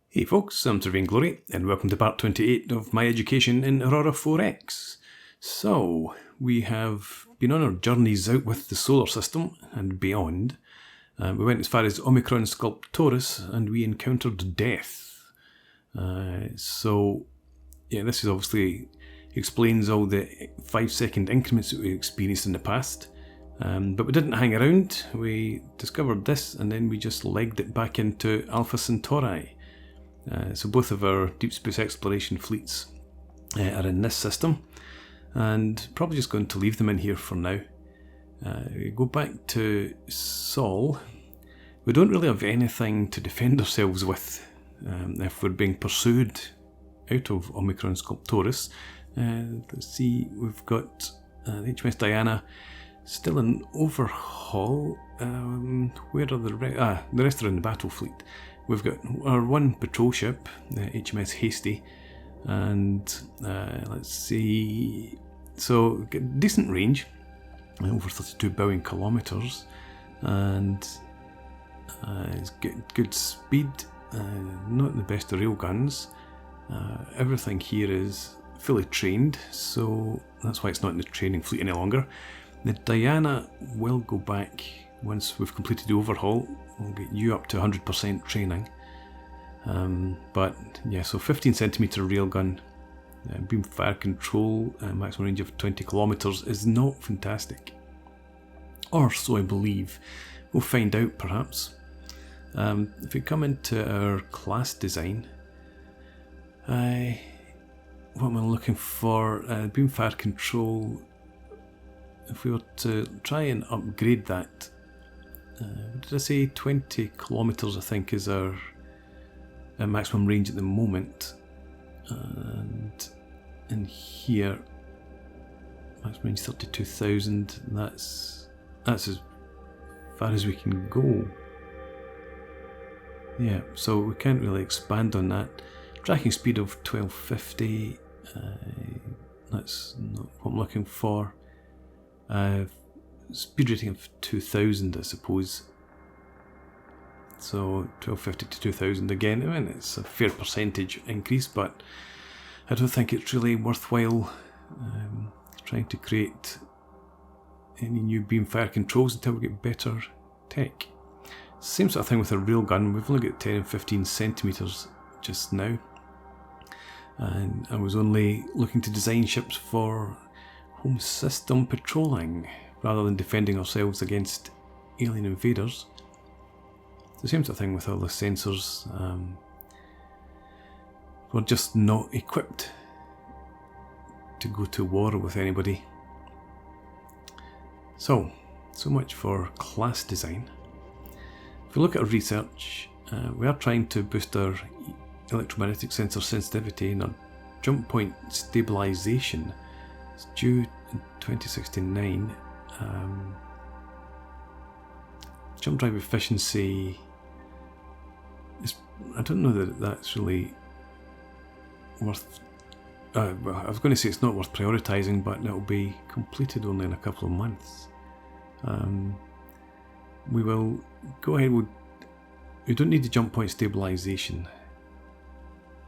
Hey folks, I'm Terrain Glory, and welcome to part 28 of my education in Aurora 4X. So, we have been on our journeys out with the solar system and beyond. We went as far as Omicron Sculptoris, and we encountered death. This is obviously explains all the 5-second increments that we experienced in the past. But we didn't hang around. We discovered this, and then we just legged it back into Alpha Centauri. So both of our deep space exploration fleets are in this system, and probably just going to leave them in here for now. We go back to Sol. We don't really have anything to defend ourselves with if we're being pursued out of Omicron Sculptoris. Let's see, we've got the HMS Diana still in overhaul. Where are the rest are in the battle fleet. We've got our one patrol ship, HMS Hasty, and let's see, so decent range, over 32 billion kilometres, and it's good speed, not the best of railguns. Everything here is fully trained, so that's why it's not in the training fleet any longer. The Diana will go back once we've completed the overhaul. We'll get you up to 100% training. So 15 centimetre railgun, beam fire control, maximum range of 20 kilometres is not fantastic. Or so I believe. We'll find out perhaps. If we come into our class design, what am I looking for? Beam fire control. If we were to try and upgrade that, what did I say? 20 kilometres I think is our maximum range at the moment. And in here, maximum range 32,000. That's as far as we can go. Yeah, so we can't really expand on that. Tracking speed of 1250. That's not what I'm looking for. Speed rating of 2000, I suppose. So 1250 to 2000 again. I mean, it's a fair percentage increase, but I don't think it's really worthwhile trying to create any new beam fire controls until we get better tech. Same sort of thing with a railgun. We've only got 10 and 15 centimetres just now, and I was only looking to design ships for home system patrolling rather than defending ourselves against alien invaders. It's the same sort of thing with all the sensors. We're just not equipped to go to war with anybody. So much for class design. If we look at our research, we are trying to boost our electromagnetic sensor sensitivity, and our jump point stabilisation is due in 2069. Jump drive efficiency is, I don't know that that's really worth, I was going to say it's not worth prioritising, but it'll be completed only in a couple of months. We will go ahead, we don't need the jump point stabilisation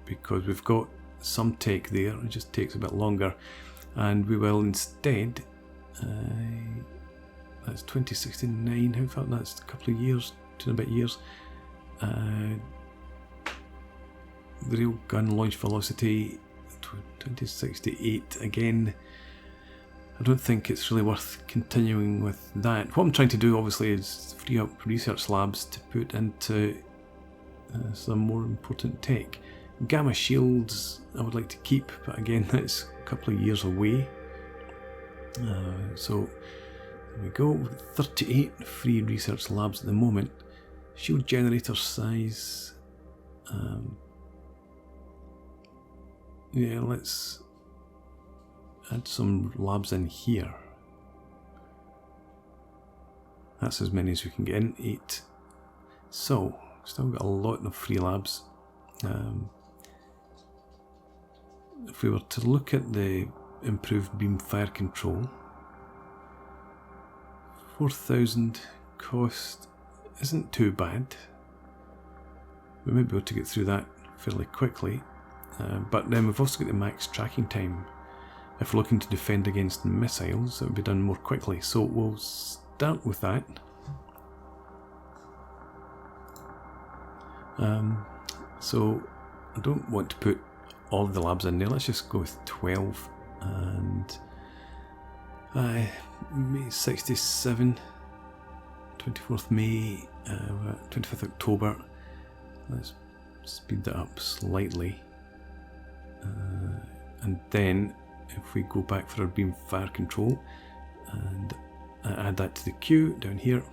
because we've got some tech there, it just takes a bit longer, and we will instead, that's 2069, how far, that's a couple of years, 2 and a bit years. The railgun launch velocity 2068 again. I don't think it's really worth continuing with that. What I'm trying to do obviously is free up research labs to put into some more important tech. Gamma shields I would like to keep, but again that's a couple of years away. So there we go, 38 free research labs at the moment. Shield generator size, yeah, let's add some labs in here. That's as many as we can get in, 8. So, still got a lot of free labs. If we were to look at the improved beam fire control, 4,000 cost isn't too bad. We might be able to get through that fairly quickly. But then we've also got the max tracking time. If we're looking to defend against missiles, it would be done more quickly. So we'll start with that. So I don't want to put all of the labs in there. Let's just go with 12 and May 67, 24th May, 25th October. Let's speed that up slightly. And then if we go back for our beam fire control and add that to the queue down here.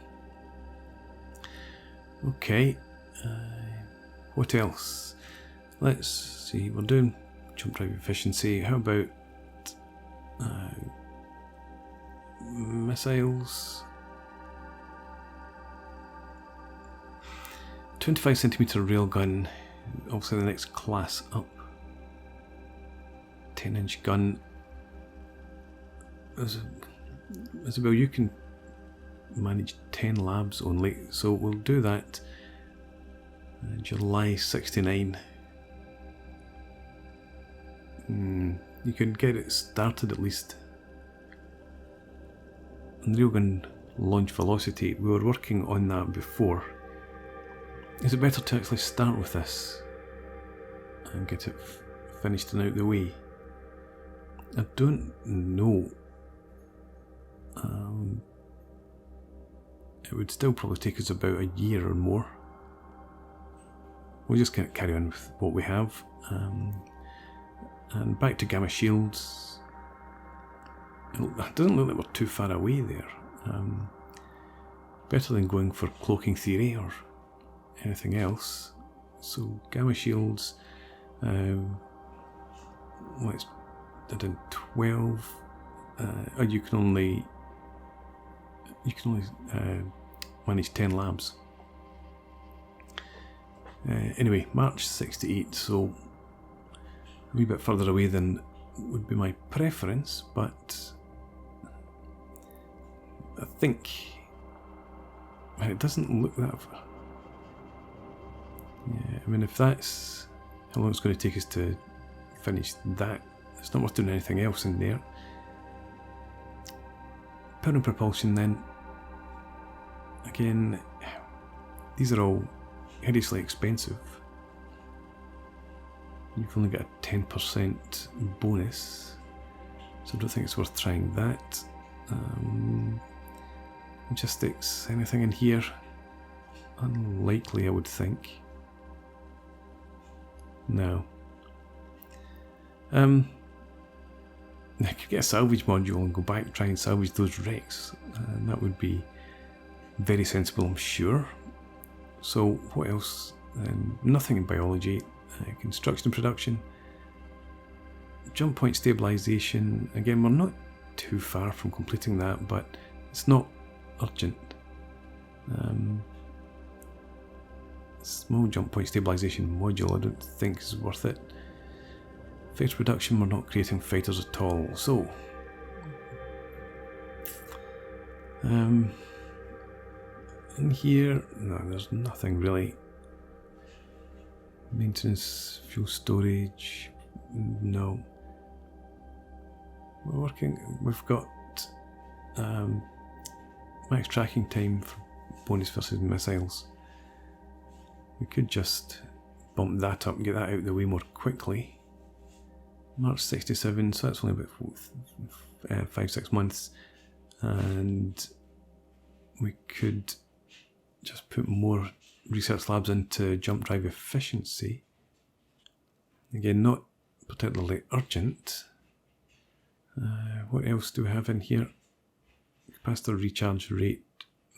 Okay, what else? Let's see, we're doing jump drive efficiency. How about missiles? 25cm railgun, obviously the next class up. 10-inch gun. Isabel, you can manage 10 labs only, so we'll do that. July 69. You could get it started at least. And railgun launch velocity, we were working on that before. Is it better to actually start with this and get it finished and out the way? I don't know. It would still probably take us about a year or more. We'll just carry on with what we have. And back to gamma shields. It doesn't look like we're too far away there. Better than going for cloaking theory or anything else. So gamma shields. Let's add in 12. You can only manage 10 labs. Anyway, March 68, so a wee bit further away than would be my preference, but I think it doesn't look that far. Yeah, I mean, if that's how long it's going to take us to finish that, it's not worth doing anything else in there. Power and propulsion then. Again, these are all hideously expensive. You've only got a 10% bonus, so I don't think it's worth trying that. Logistics, anything in here? Unlikely, I would think. No. I could get a salvage module and go back and try and salvage those wrecks, and that would be very sensible, I'm sure. So what else? Nothing in biology. Construction and production. Jump point stabilization. Again, we're not too far from completing that, but it's not urgent. Small jump point stabilization module I don't think is worth it. Fighter production, we're not creating fighters at all. So in here, no, there's nothing really. Maintenance, fuel storage, no. We're working, we've got max tracking time for bonus versus missiles. We could just bump that up and get that out of the way more quickly. March 67, so that's only about 5-6 months, and we could just put more research labs into jump drive efficiency. Again, not particularly urgent. What else do we have in here? Capacitor recharge rate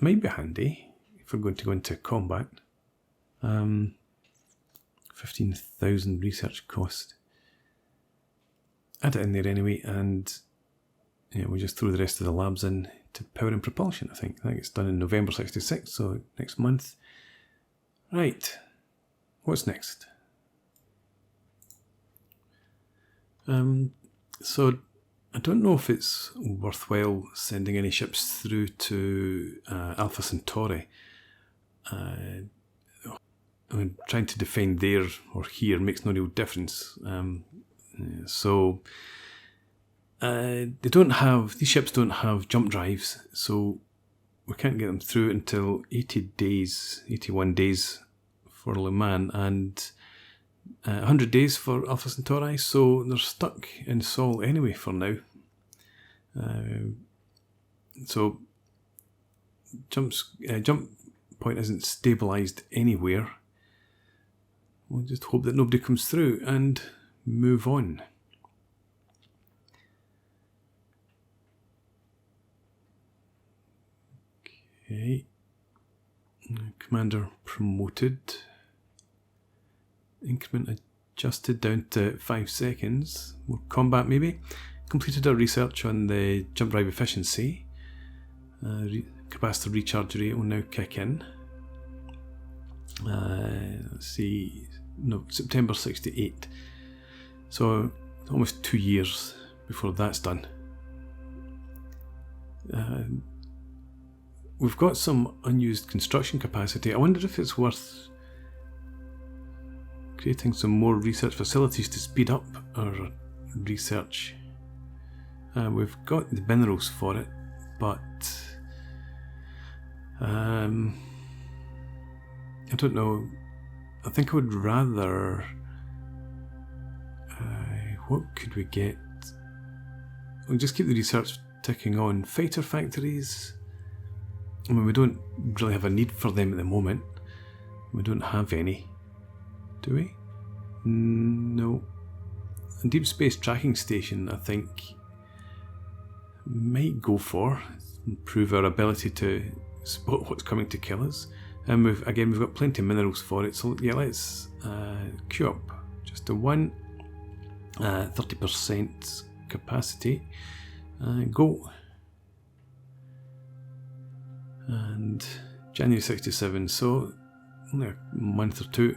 might be handy if we're going to go into combat. 15,000 research cost. Add it in there anyway, and yeah, we'll just throw the rest of the labs in to power and propulsion. I think it's done in November 66, so next month. Right, what's next? So I don't know if it's worthwhile sending any ships through to Alpha Centauri. trying to define there or here makes no real difference. So these ships don't have jump drives, so we can't get them through until 81 days for Le Mans, and 100 days for Alpha Centauri, so they're stuck in Sol anyway for now. So jump point isn't stabilised anywhere. We'll just hope that nobody comes through and move on. Okay. Commander promoted. Increment adjusted down to 5 seconds. More combat maybe. Completed our research on the jump drive efficiency. Capacitor recharge rate will now kick in. Let's see. No, September 68. So almost 2 years before that's done. We've got some unused construction capacity. I wonder if it's worth creating some more research facilities to speed up our research. We've got the minerals for it, but I don't know. I think I would rather. What could we get? We'll just keep the research ticking on. Fighter factories. I mean, we don't really have a need for them at the moment. We don't have any. Do we? No. A deep space tracking station, I think, might go for. Improve our ability to spot what's coming to kill us. And we've got plenty of minerals for it. So yeah, let's queue up just to 30% capacity. Go. And January 67, so only a month or two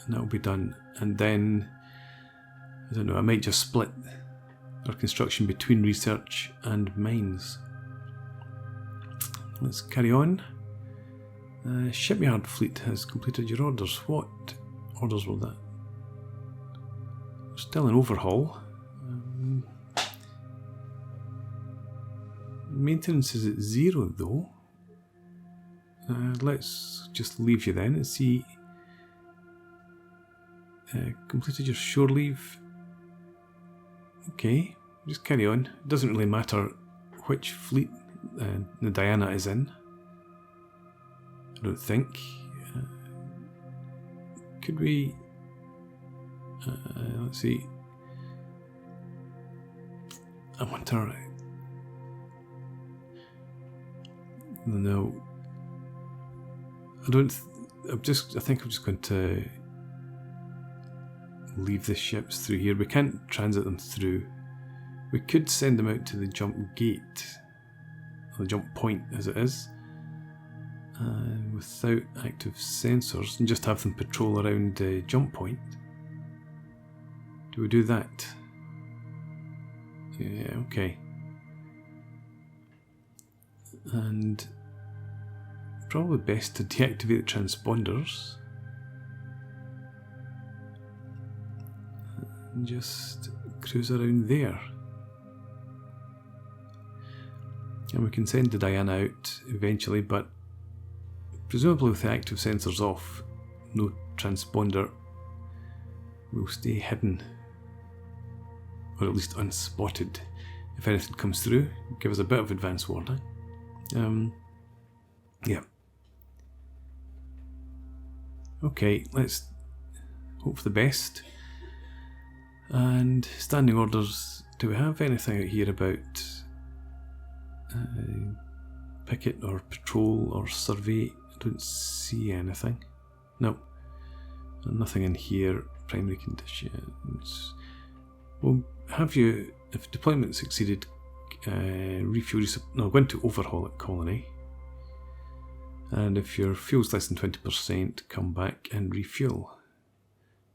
and that'll be done. And then, I don't know, I might just split our construction between research and mines. Let's carry on. Shipyard fleet has completed your orders. What orders were that? Still an overhaul. Maintenance is at 0 though. Let's just leave you then and see. Completed your shore leave. Okay, just carry on. It doesn't really matter which fleet the Diana is in. I don't think. Could we? Let's see. I wonder. No. I think I'm just going to leave the ships through here. We can't transit them through. We could send them out to the jump gate, or the jump point as it is, without active sensors, and just have them patrol around the jump point. Do we do that? Yeah, okay. And probably best to deactivate the transponders and just cruise around there. And we can send the Diana out eventually, but presumably with the active sensors off, no transponder will stay hidden, or at least unspotted. If anything comes through, give us a bit of advance warning. Yeah. Okay, let's hope for the best. And standing orders, do we have anything out here about picket or patrol or survey? I don't see anything. No, nothing in here. Primary conditions. We'll have you, if deployment succeeded, refuel, no, go into overhaul at colony. And if your fuel's less than 20%, come back and refuel.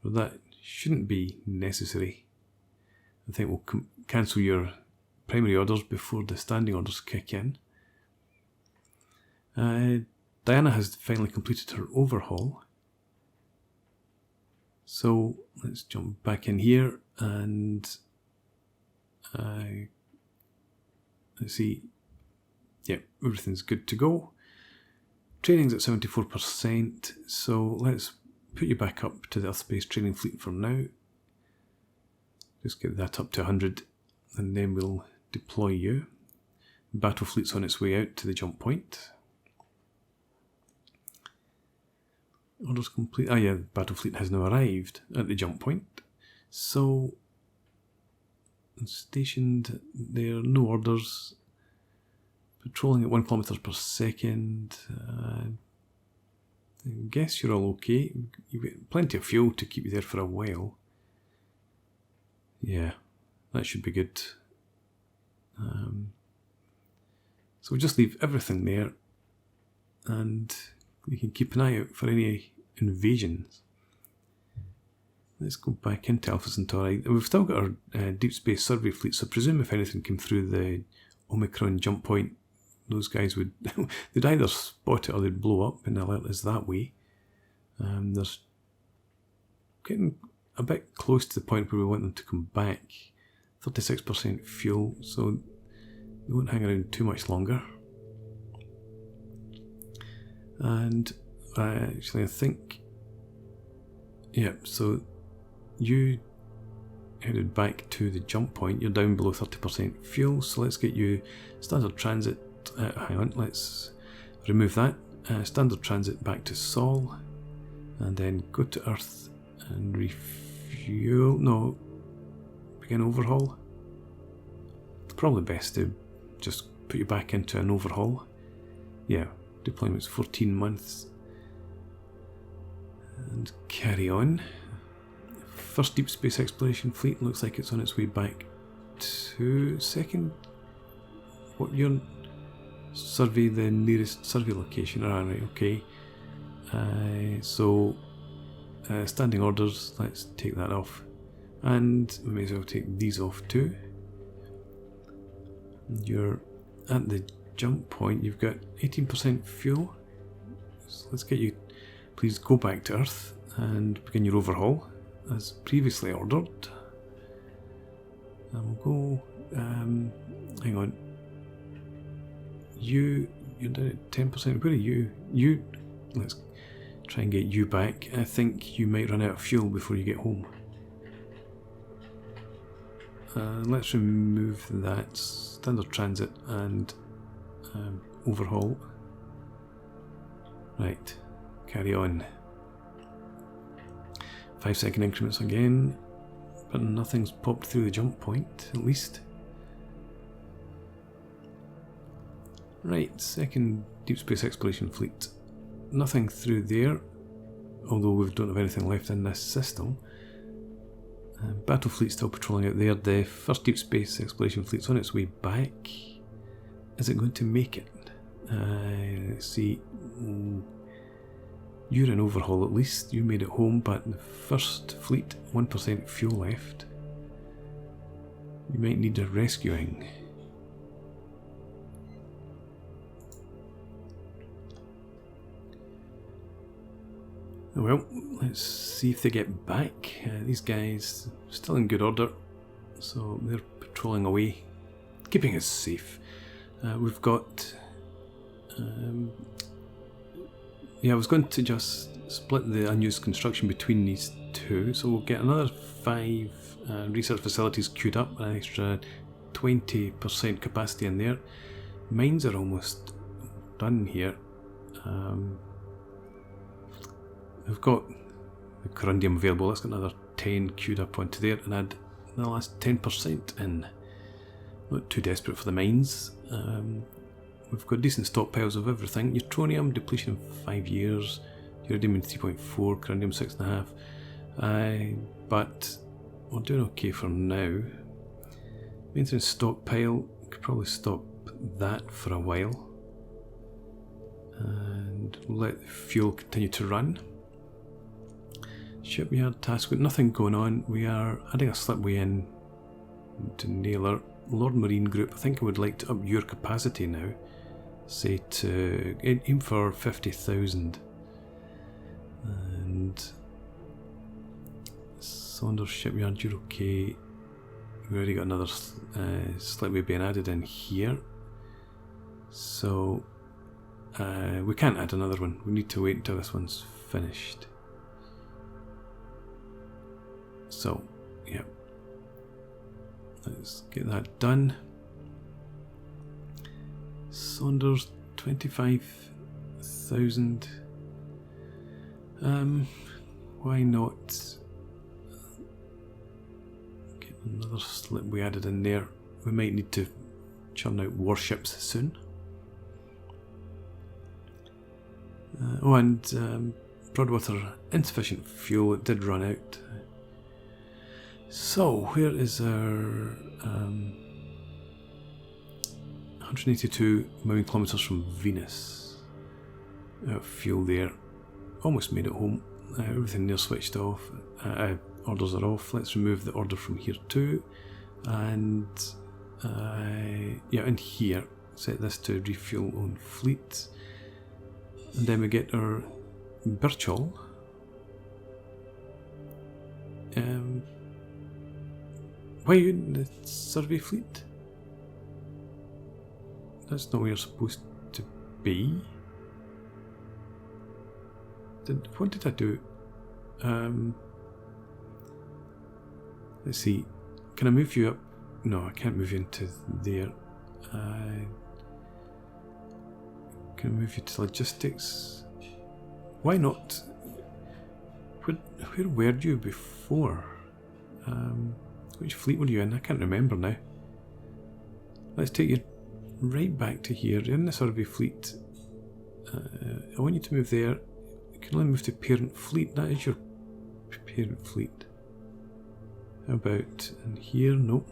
Well, that shouldn't be necessary. I think we'll cancel your primary orders before the standing orders kick in. Diana has finally completed her overhaul. So let's jump back in here and let's see. Yeah, everything's good to go. Training's at 74%, so let's put you back up to the Earth-based training fleet for now. Just get that up to 100, and then we'll deploy you. Battle fleet's on its way out to the jump point. Orders complete. Ah yeah, the battle fleet has now arrived at the jump point. So, stationed there, no orders. Patrolling at 1 kilometre per second. I guess you're all okay. You've got plenty of fuel to keep you there for a while. Yeah, that should be good. So we'll just leave everything there, and you can keep an eye out for any invasions. Let's go back into Alpha Centauri. We've still got our deep space survey fleet, so I presume if anything came through the Omicron jump point, those guys would they'd either spot it or they'd blow up and alert us that way. There's getting a bit close to the point where we want them to come back. 36% fuel, so they won't hang around too much longer. And actually I think, yeah, so you headed back to the jump point. You're down below 30% fuel, so let's get you standard transit. Hang on, let's remove that. Standard transit back to Sol, and then go to Earth and refuel. No, begin overhaul. It's probably best to just put you back into an overhaul. Yeah, deployment's 14 months. And carry on. First deep space exploration fleet looks like it's on its way back to second. What your survey the nearest survey location? Alright, okay. So standing orders, let's take that off. And we may as well take these off too. You're at the jump point, you've got 18% fuel. So let's get you, please go back to Earth and begin your overhaul as previously ordered. And we'll go, hang on. You're down at 10%. Where are you? Let's try and get you back. I think you might run out of fuel before you get home. Let's remove that. Standard transit and overhaul. Right, carry on. 5-second increments again, but nothing's popped through the jump point, at least. Right, second deep space exploration fleet. Nothing through there, although we don't have anything left in this system. Battle fleet still patrolling out there. The first deep space exploration fleet's on its way back. Is it going to make it? Let's see. You're in overhaul at least. You made it home, but the first fleet, 1% fuel left. You might need a rescuing. Well, let's see if they get back. These guys still in good order, so they're patrolling away, keeping us safe. We've got... yeah, I was going to just split the unused construction between these two, so we'll get another 5 research facilities queued up, an extra 20% capacity in there. Mines are almost done here. We've got the corundium available. Let's get another 10 queued up onto there and add the last 10% in. Not too desperate for the mines. We've got decent stockpiles of everything. Neutronium, depletion in 5 years. Iridium in 3.4, corundium 6.5. But we're doing okay for now. Maintenance stockpile, could probably stop that for a while. And let the fuel continue to run. Shipyard task, with nothing going on. We are adding a slipway in to Naylor. Lord Marine Group, I think I would like to up your capacity now. Say to aim for 50,000. And Saunders shipyard, you're okay. We've already got another slipway being added in here. So we can't add another one. We need to wait until this one's finished. So, yeah. Let's get that done. Saunders, 25,000. Why not get another slipway added in there? We might need to churn out warships soon. And Broadwater, insufficient fuel, it did run out. So, where is our 182 million kilometres from Venus? Fuel there. Almost made it home. Everything there switched off. Orders are off. Let's remove the order from here too. And yeah, in here, set this to refuel on fleet. And then we get our Birchall. Why are you in the survey fleet? That's not where you're supposed to be. What did I do? Let's see. Can I move you up? No, I can't move you into there. Can I move you to logistics? Why not? Where were you before? Which fleet were you in? I can't remember now. Let's take you right back to here. You're in the survey fleet. I want you to move there. You can only move to parent fleet. That is your parent fleet. How about in here? No.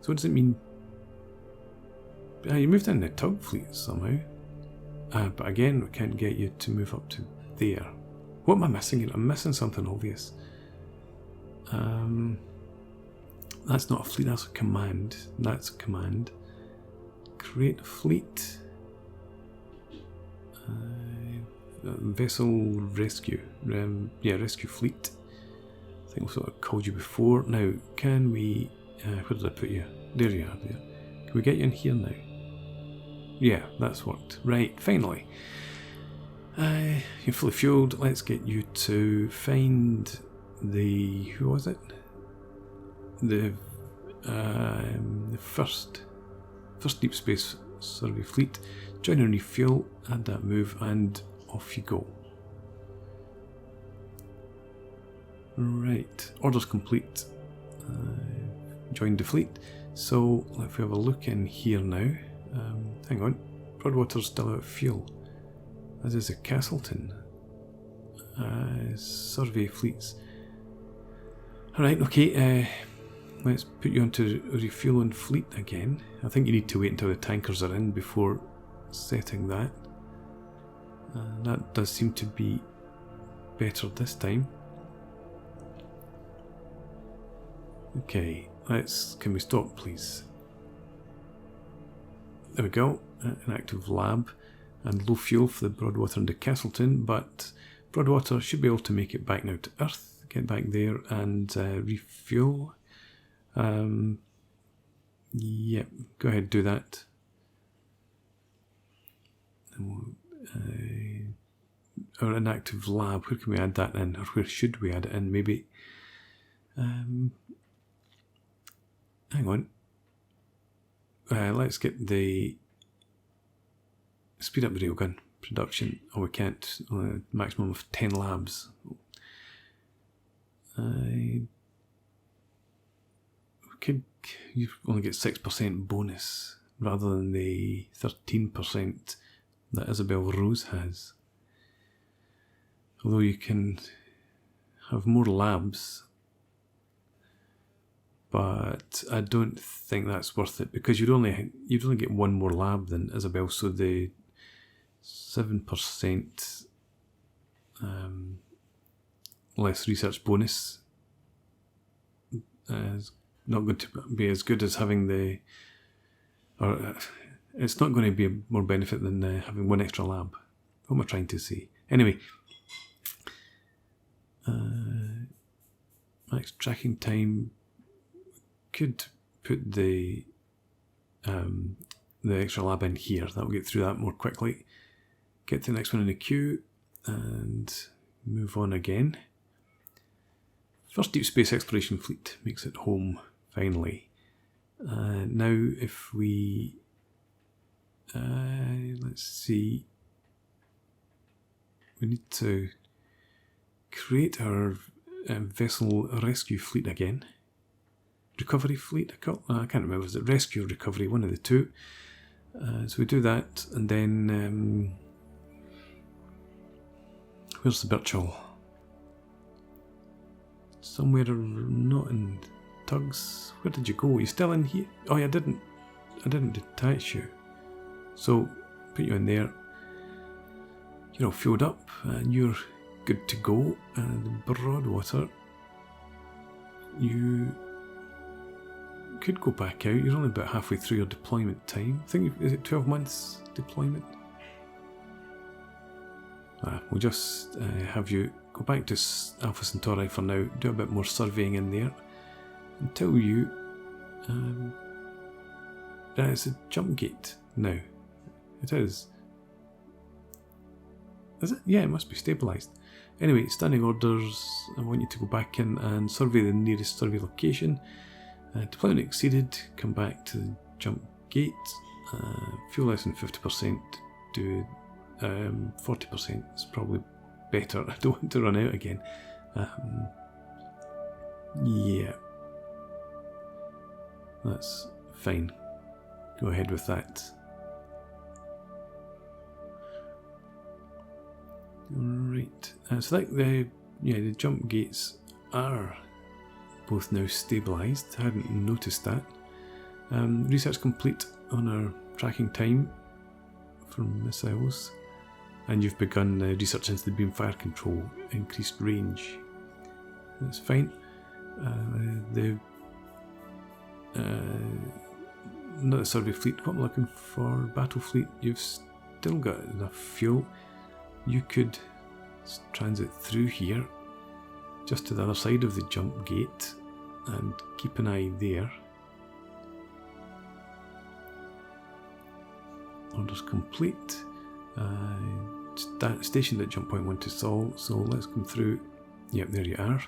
So what does it mean? You moved in the tug fleet somehow. But again, we can't get you to move up to there. What am I missing? I'm missing something obvious. That's not a fleet, that's a command. That's a command. Create a fleet. Vessel rescue. Yeah, rescue fleet. I think I sort of called you before. Now, can we... where did I put you? There you are, there. Can we get you in here now? Yeah, that's worked. Right, finally. You're fully fueled. Let's get you to find the... Who was it? The first deep space survey fleet. Join and refuel, add that move, and off you go. Right, orders complete. Join the fleet. So if we have a look in here now. Hang on, Broadwater's still out of fuel. As is a Castleton. Survey fleets. Alright, okay, let's put you onto refueling fleet again. I think you need to wait until the tankers are in before setting that. That does seem to be better this time. Okay, can we stop please? There we go, an active lab and low fuel for the Broadwater and the Castleton, but Broadwater should be able to make it back now to Earth, get back there and refuel. Yep, go ahead, do that. And or an active lab, where can we add that in, or where should we add it in? Maybe, hang on. Let's get the speed up the railgun production. Oh, we can't. Maximum of 10 labs. You only get 6% bonus rather than the 13% that Isabel Rose has. Although you can have more labs, but I don't think that's worth it because you'd only get one more lab than Isabel, so the 7% less research bonus is not going to be as good as having it's not going to be more benefit than having one extra lab. What am I trying to say? Anyway, Max tracking time. Could put the extra lab in here. That'll get through that more quickly. Get to the next one in the queue and move on again. First deep space exploration fleet makes it home finally. Now if we let's see, we need to create our vessel rescue fleet again. Recovery fleet, I can't remember, was it rescue or recovery, one of the two. So we do that, and then where's the Birchall? Somewhere not in tugs. Where did you go? Are you still in here? Oh yeah, I didn't detach you. So put you in there. You're all filled up and you're good to go. And Broadwater, you could go back out. You're only about halfway through your deployment time. I think, is it 12 months deployment? We'll just have you go back to Alpha Centauri for now, do a bit more surveying in there until you it's a jump gate now. It is it? Yeah, it must be stabilised. Anyway, standing orders, I want you to go back in and survey the nearest survey location. Deployment exceeded, come back to the jump gate. Fuel less than 50%, do 40% is probably better. I don't want to run out again. Yeah, that's fine. Go ahead with that. Right, so like the jump gates are both now stabilised. I hadn't noticed that. Research complete on our tracking time for missiles, and you've begun research into the beam fire control, increased range. That's fine. Not the survey fleet. What I'm looking for, battle fleet. You've still got enough fuel. You could transit through here, just to the other side of the jump gate, and keep an eye there. Orders complete. Stationed at jump point 1 to Sol, so let's come through. Yep, there you are.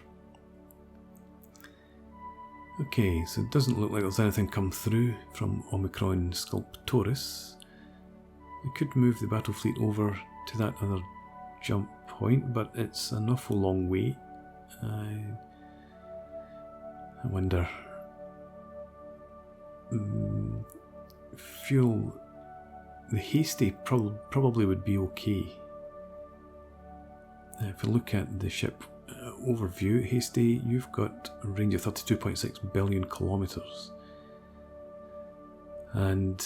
Okay, so it doesn't look like there's anything come through from Omicron Sculptoris. I could move the battle fleet over to that other jump point, but it's an awful long way. I wonder. Fuel. The hasty probably would be okay. If you look at the ship overview, hasty, you've got a range of 32.6 billion kilometres, and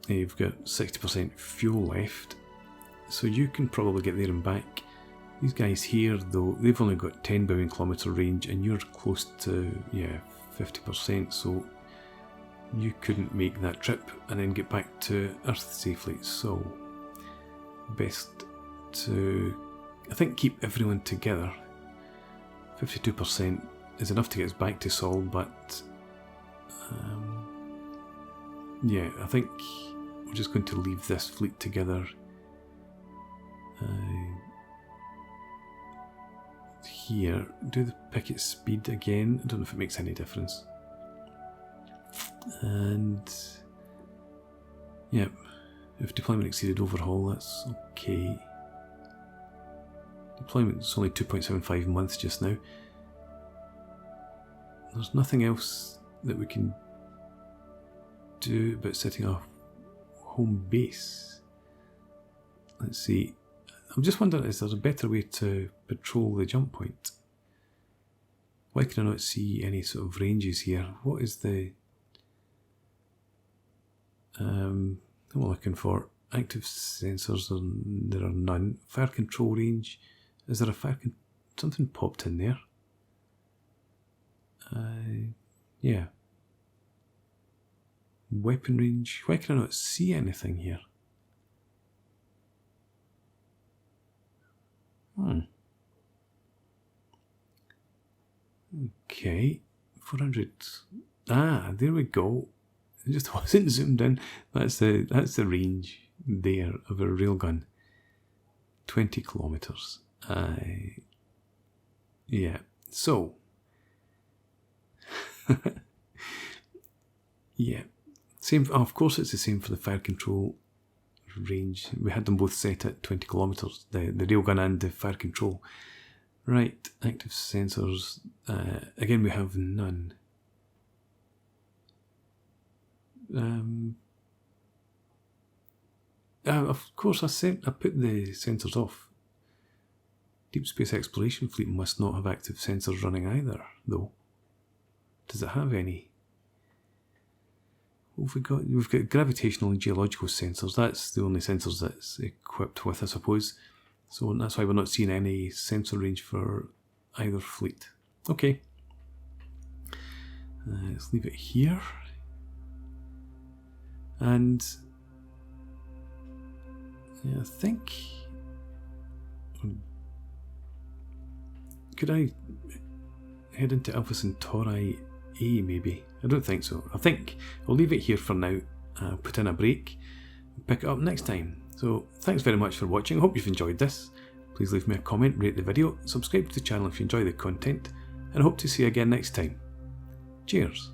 you've got 60% fuel left, so you can probably get there and back. These guys here, though, they've only got 10 billion kilometre range, and you're close to 50%, so you couldn't make that trip and then get back to Earth safely. So best to, I think, keep everyone together. 52% is enough to get us back to Sol, but I think we're just going to leave this fleet together. Here, do the picket speed again. I don't know if it makes any difference. And if deployment exceeded overhaul, that's okay. Deployment is only 2.75 months just now. There's nothing else that we can do about setting a home base. Let's see. I'm just wondering, is there a better way to patrol the jump point? Why can I not see any sort of ranges here? What is the... what am I looking for? Active sensors, there are none. Fire control range. Is there a fire something popped in there? Yeah. Weapon range. Why can I not see anything here? Okay, 400. Ah, there we go. It just wasn't zoomed in. That's the range there of a railgun. 20 kilometers. Yeah. So. Yeah. Same. Of course, it's the same for the fire control range. We had them both set at 20 kilometers. The railgun and the fire control. Right. Active sensors. Again, we have none. Of course, I put the sensors off. Deep space exploration fleet must not have active sensors running either, though. Does it have any? What have we got? We've got gravitational and geological sensors. That's the only sensors that's equipped with, I suppose. So that's why we're not seeing any sensor range for either fleet. Okay. Let's leave it here. And yeah, I think, could I head into Alpha Centauri A maybe? I don't think so. I think I'll leave it here for now. I'll put in a break and pick it up next time. So thanks very much for watching. I hope you've enjoyed this. Please leave me a comment, rate the video, subscribe to the channel if you enjoy the content, and I hope to see you again next time. Cheers.